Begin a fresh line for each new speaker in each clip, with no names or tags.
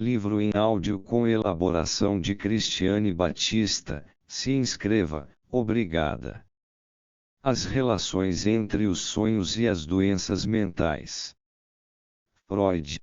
livro em áudio com elaboração de Cristiane Batista. Se inscreva, obrigada. As relações entre os sonhos e as doenças mentais. Freud.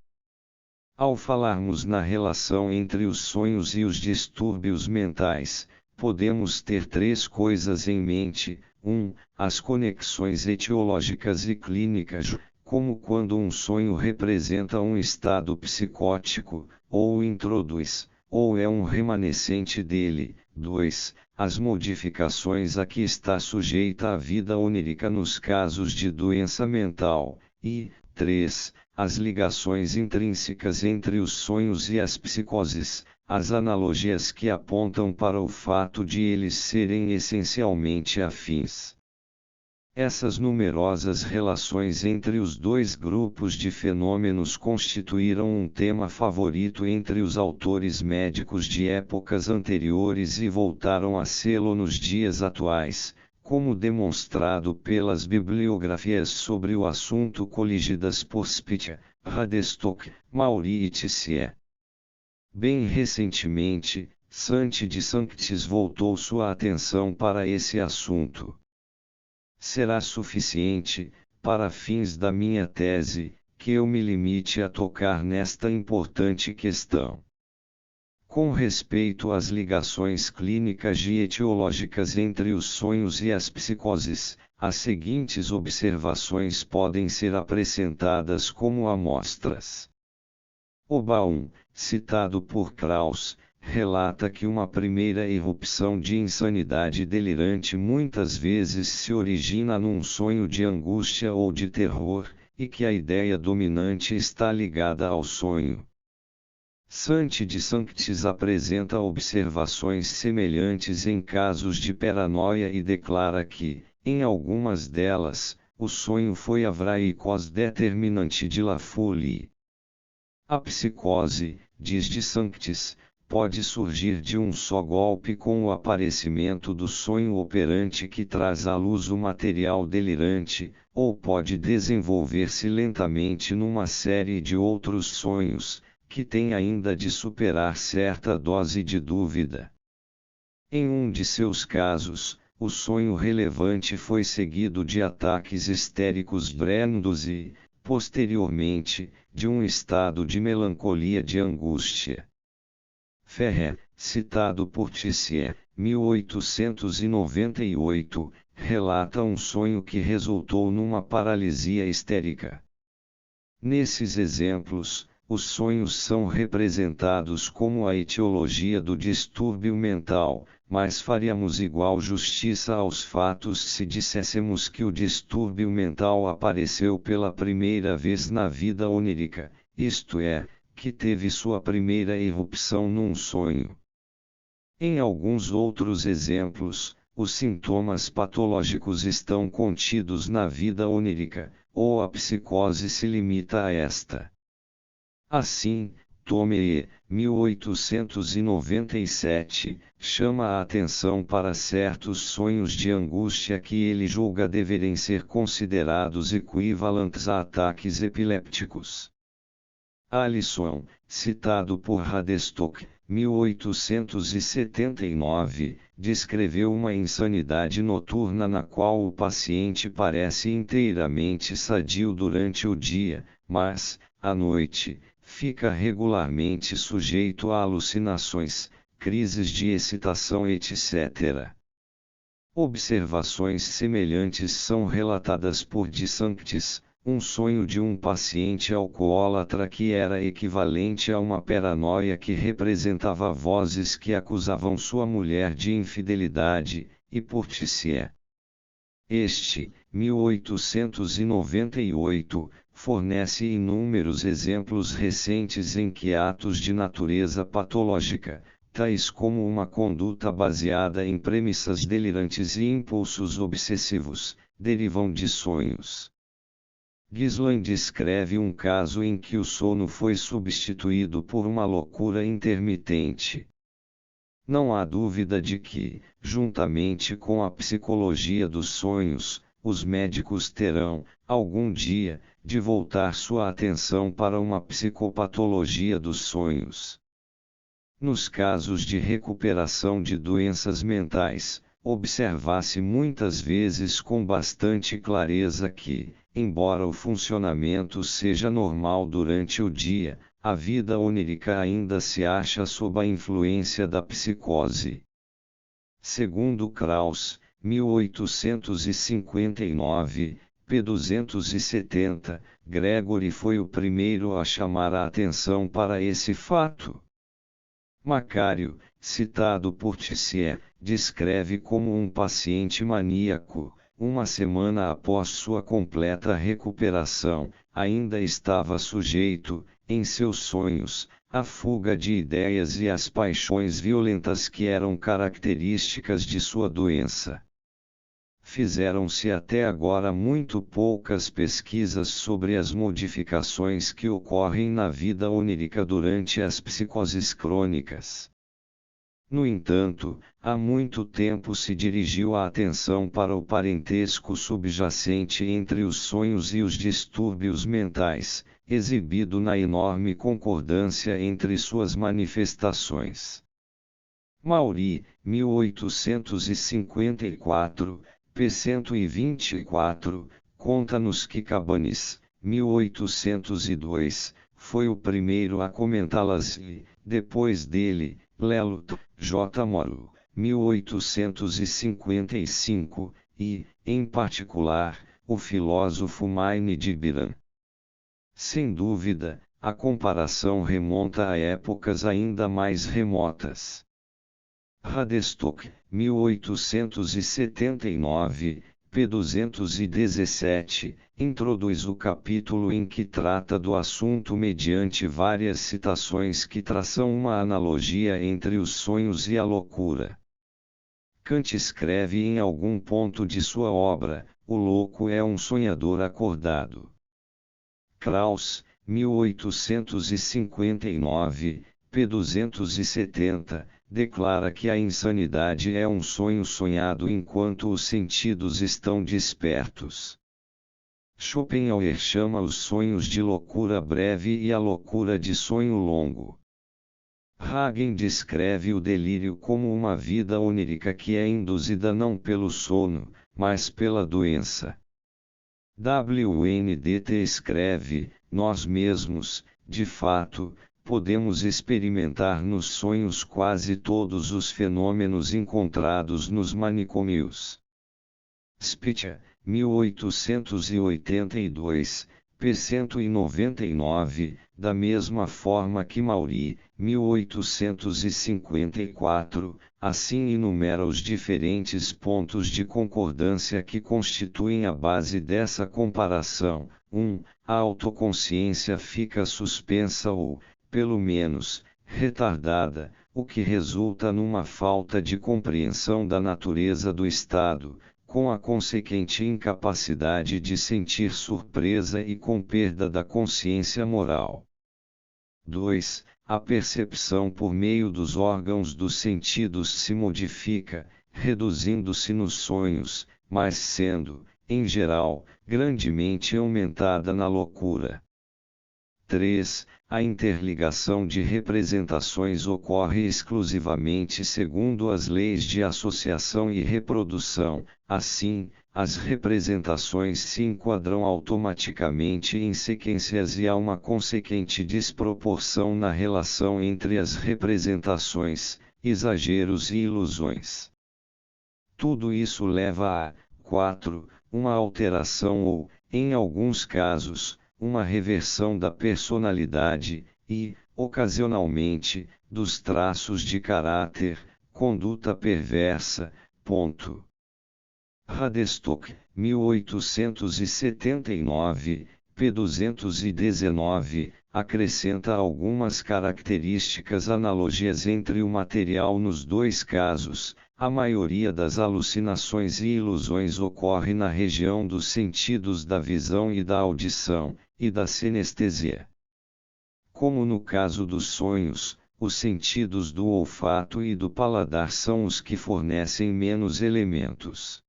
Ao falarmos na relação entre os sonhos e os distúrbios mentais, podemos ter três coisas em mente: 1. As conexões etiológicas e clínicas, como quando um sonho representa um estado psicótico, ou o introduz, ou é um remanescente dele. 2. As modificações a que está sujeita a vida onírica nos casos de doença mental. E 3. As ligações intrínsecas entre os sonhos e as psicoses, as analogias que apontam para o fato de eles serem essencialmente afins. Essas numerosas relações entre os dois grupos de fenômenos constituíram um tema favorito entre os autores médicos de épocas anteriores e voltaram a sê-lo nos dias atuais, como demonstrado pelas bibliografias sobre o assunto coligidas por Spitzer, Radestock, Maury e Tissier. Bem recentemente, Santi de Sanctis voltou sua atenção para esse assunto. Será suficiente, para fins da minha tese, que eu me limite a tocar nesta importante questão. Com respeito às ligações clínicas e etiológicas entre os sonhos e as psicoses, as seguintes observações podem ser apresentadas como amostras. O Baum, citado por Krauss, relata que uma primeira erupção de insanidade delirante muitas vezes se origina num sonho de angústia ou de terror, e que a ideia dominante está ligada ao sonho. Santi de Sanctis apresenta observações semelhantes em casos de paranoia e declara que, em algumas delas, o sonho foi a vraicose determinante de la folie. A psicose, diz de Sanctis, pode surgir de um só golpe com o aparecimento do sonho operante que traz à luz o material delirante, ou pode desenvolver-se lentamente numa série de outros sonhos, que tem ainda de superar certa dose de dúvida. Em um de seus casos, o sonho relevante foi seguido de ataques histéricos brandos e, posteriormente, de um estado de melancolia de angústia. Ferrer, citado por Tissier, 1898, relata um sonho que resultou numa paralisia histérica. Nesses exemplos, os sonhos são representados como a etiologia do distúrbio mental, mas faríamos igual justiça aos fatos se disséssemos que o distúrbio mental apareceu pela primeira vez na vida onírica, isto é, que teve sua primeira erupção num sonho. Em alguns outros exemplos, os sintomas patológicos estão contidos na vida onírica, ou a psicose se limita a esta. Assim, Tomei, 1897, chama a atenção para certos sonhos de angústia que ele julga deverem ser considerados equivalentes a ataques epilépticos. Alisson, citado por Radestock, 1879, descreveu uma insanidade noturna na qual o paciente parece inteiramente sadio durante o dia, mas, à noite, fica regularmente sujeito a alucinações, crises de excitação etc. Observações semelhantes são relatadas por de Sanctis, um sonho de um paciente alcoólatra que era equivalente a uma paranoia que representava vozes que acusavam sua mulher de infidelidade, e por Tissier. Este, 1898, fornece inúmeros exemplos recentes em que atos de natureza patológica, tais como uma conduta baseada em premissas delirantes e impulsos obsessivos, derivam de sonhos. Gisland descreve um caso em que o sono foi substituído por uma loucura intermitente. Não há dúvida de que, juntamente com a psicologia dos sonhos, os médicos terão, algum dia, de voltar sua atenção para uma psicopatologia dos sonhos. Nos casos de recuperação de doenças mentais, observa-se muitas vezes com bastante clareza que, embora o funcionamento seja normal durante o dia, a vida onírica ainda se acha sob a influência da psicose. Segundo Krauss, 1859, p. 270, Gregory foi o primeiro a chamar a atenção para esse fato. Macário, citado por Tissier, descreve como um paciente maníaco, uma semana após sua completa recuperação, ainda estava sujeito, em seus sonhos, à fuga de ideias e às paixões violentas que eram características de sua doença. Fizeram-se até agora muito poucas pesquisas sobre as modificações que ocorrem na vida onírica durante as psicoses crônicas. No entanto, há muito tempo se dirigiu a atenção para o parentesco subjacente entre os sonhos e os distúrbios mentais, exibido na enorme concordância entre suas manifestações. Maury, 1854, p. 124, conta-nos que Cabanis, 1802, foi o primeiro a comentá-las e, depois dele, Lelut, J. Morrow, 1855, e, em particular, o filósofo Maine de Biran. Sem dúvida, a comparação remonta a épocas ainda mais remotas. Radestock, 1879, p. 217, introduz o capítulo em que trata do assunto mediante várias citações que traçam uma analogia entre os sonhos e a loucura. Kant escreve em algum ponto de sua obra: o louco é um sonhador acordado. Krauss, 1859, p. 270, declara que a insanidade é um sonho sonhado enquanto os sentidos estão despertos. Schopenhauer chama os sonhos de loucura breve e a loucura de sonho longo. Hagen descreve o delírio como uma vida onírica que é induzida não pelo sono, mas pela doença. WNDT escreve: nós mesmos, de fato, podemos experimentar nos sonhos quase todos os fenômenos encontrados nos manicômios. Spitzer, 1882, p. 199, da mesma forma que Maury, 1854, assim enumera os diferentes pontos de concordância que constituem a base dessa comparação. 1. A autoconsciência fica suspensa ou, pelo menos, retardada, o que resulta numa falta de compreensão da natureza do estado, com a consequente incapacidade de sentir surpresa e com perda da consciência moral. 2. A percepção por meio dos órgãos dos sentidos se modifica, reduzindo-se nos sonhos, mas sendo, em geral, grandemente aumentada na loucura. 3. A interligação de representações ocorre exclusivamente segundo as leis de associação e reprodução, assim, as representações se enquadram automaticamente em sequências e há uma consequente desproporção na relação entre as representações, exageros e ilusões. Tudo isso leva a 4. Uma alteração ou, em alguns casos, uma reversão da personalidade, e, ocasionalmente, dos traços de caráter, conduta perversa. Radestock, 1879, p. 219, acrescenta algumas características analogias entre o material nos dois casos. A maioria das alucinações e ilusões ocorre na região dos sentidos da visão e da audição, e da sinestesia. Como no caso dos sonhos, os sentidos do olfato e do paladar são os que fornecem menos elementos.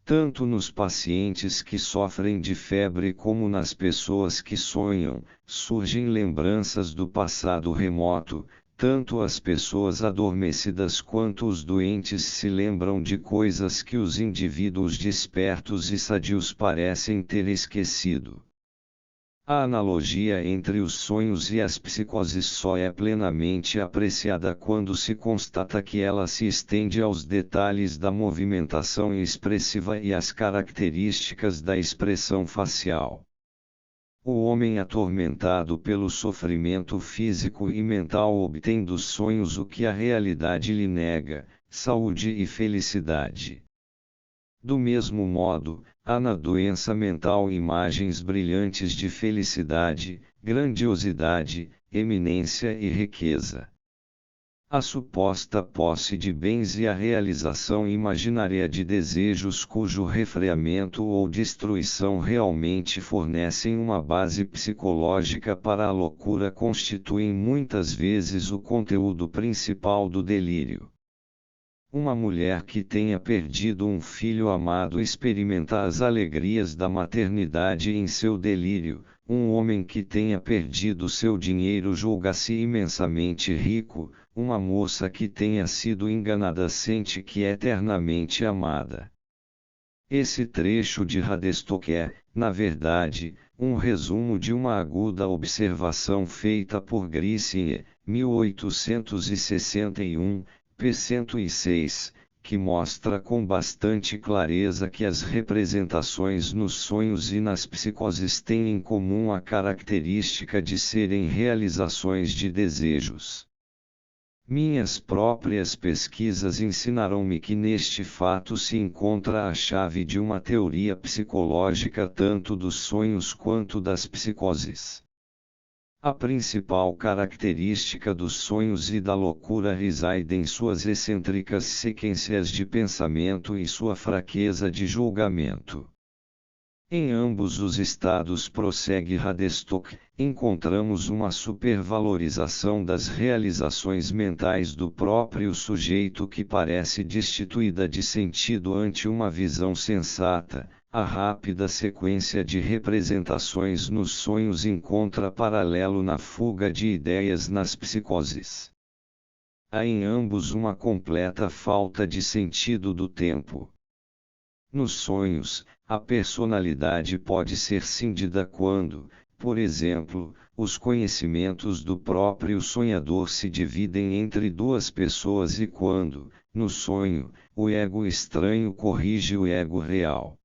Tanto nos pacientes que sofrem de febre como nas pessoas que sonham, surgem lembranças do passado remoto. Tanto as pessoas adormecidas quanto os doentes se lembram de coisas que os indivíduos despertos e sadios parecem ter esquecido. A analogia entre os sonhos e as psicoses só é plenamente apreciada quando se constata que ela se estende aos detalhes da movimentação expressiva e às características da expressão facial. O homem atormentado pelo sofrimento físico e mental obtém dos sonhos o que a realidade lhe nega: saúde e felicidade. Do mesmo modo, há na doença mental imagens brilhantes de felicidade, grandiosidade, eminência e riqueza. A suposta posse de bens e a realização imaginária de desejos cujo refreamento ou destruição realmente fornecem uma base psicológica para a loucura constituem muitas vezes o conteúdo principal do delírio. Uma mulher que tenha perdido um filho amado experimenta as alegrias da maternidade em seu delírio. Um homem que tenha perdido seu dinheiro julga-se imensamente rico. Uma moça que tenha sido enganada sente que é eternamente amada. Esse trecho de Radestock é, na verdade, um resumo de uma aguda observação feita por Grissier, 1861, p. 106, que mostra com bastante clareza que as representações nos sonhos e nas psicoses têm em comum a característica de serem realizações de desejos. Minhas próprias pesquisas ensinaram-me que neste fato se encontra a chave de uma teoria psicológica tanto dos sonhos quanto das psicoses. A principal característica dos sonhos e da loucura reside em suas excêntricas sequências de pensamento e sua fraqueza de julgamento. Em ambos os estados, prossegue Radestock, encontramos uma supervalorização das realizações mentais do próprio sujeito que parece destituída de sentido ante uma visão sensata. A rápida sequência de representações nos sonhos encontra paralelo na fuga de ideias nas psicoses. Há em ambos uma completa falta de sentido do tempo. Nos sonhos, a personalidade pode ser cindida quando, por exemplo, os conhecimentos do próprio sonhador se dividem entre duas pessoas e quando, no sonho, o ego estranho corrige o ego real.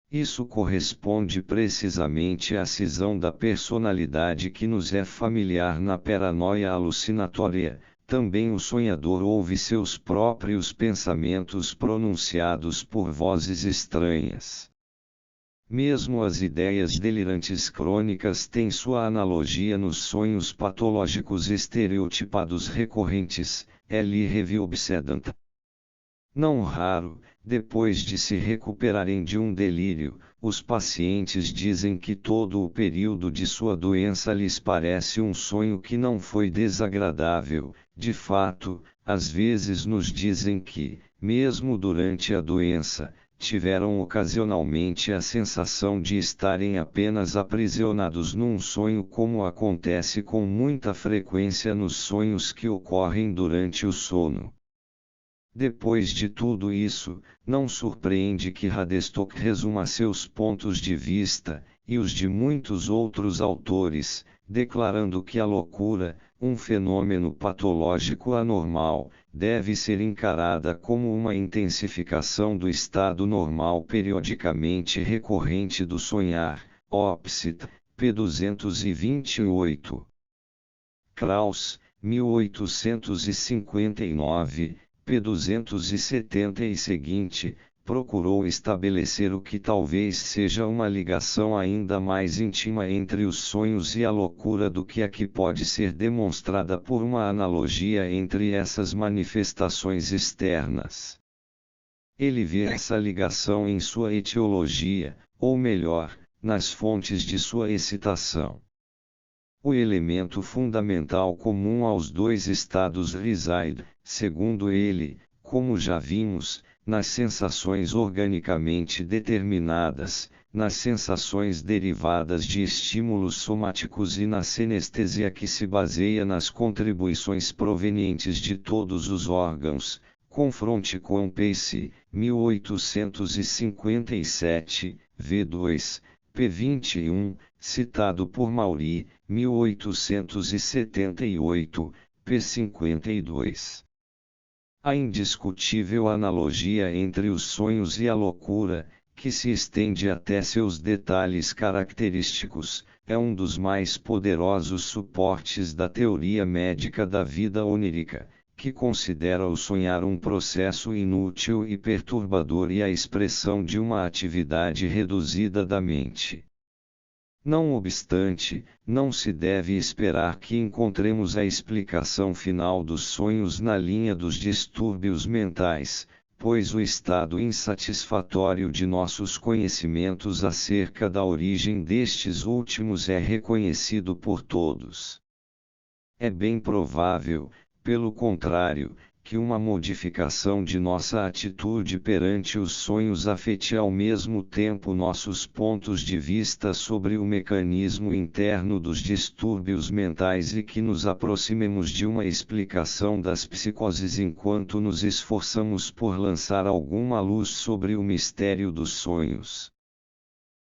Isso corresponde precisamente à cisão da personalidade que nos é familiar na paranoia alucinatória. Também o sonhador ouve seus próprios pensamentos pronunciados por vozes estranhas. Mesmo as ideias delirantes crônicas têm sua analogia nos sonhos patológicos estereotipados recorrentes, L. Obsedant. Não raro, depois de se recuperarem de um delírio, os pacientes dizem que todo o período de sua doença lhes parece um sonho que não foi desagradável. De fato, às vezes nos dizem que, mesmo durante a doença, tiveram ocasionalmente a sensação de estarem apenas aprisionados num sonho, como acontece com muita frequência nos sonhos que ocorrem durante o sono. Depois de tudo isso, não surpreende que Radestock resuma seus pontos de vista, e os de muitos outros autores, declarando que a loucura, um fenômeno patológico anormal, deve ser encarada como uma intensificação do estado normal periodicamente recorrente do sonhar, Opsit, p. 228. Krauss, 1859, p. 270 e seguinte, procurou estabelecer o que talvez seja uma ligação ainda mais íntima entre os sonhos e a loucura do que a que pode ser demonstrada por uma analogia entre essas manifestações externas. Ele vê essa ligação em sua etiologia, ou melhor, nas fontes de sua excitação. O elemento fundamental comum aos dois estados reside, segundo ele, como já vimos, nas sensações organicamente determinadas, nas sensações derivadas de estímulos somáticos e na sinestesia que se baseia nas contribuições provenientes de todos os órgãos. Confronte com Pace, 1857, v2, p. 21, citado por Maury, 1878, p. 52. A indiscutível analogia entre os sonhos e a loucura, que se estende até seus detalhes característicos, é um dos mais poderosos suportes da teoria médica da vida onírica, que considera o sonhar um processo inútil e perturbador e a expressão de uma atividade reduzida da mente. Não obstante, não se deve esperar que encontremos a explicação final dos sonhos na linha dos distúrbios mentais, pois o estado insatisfatório de nossos conhecimentos acerca da origem destes últimos é reconhecido por todos. É bem provável, pelo contrário, que uma modificação de nossa atitude perante os sonhos afete ao mesmo tempo nossos pontos de vista sobre o mecanismo interno dos distúrbios mentais e que nos aproximemos de uma explicação das psicoses enquanto nos esforçamos por lançar alguma luz sobre o mistério dos sonhos.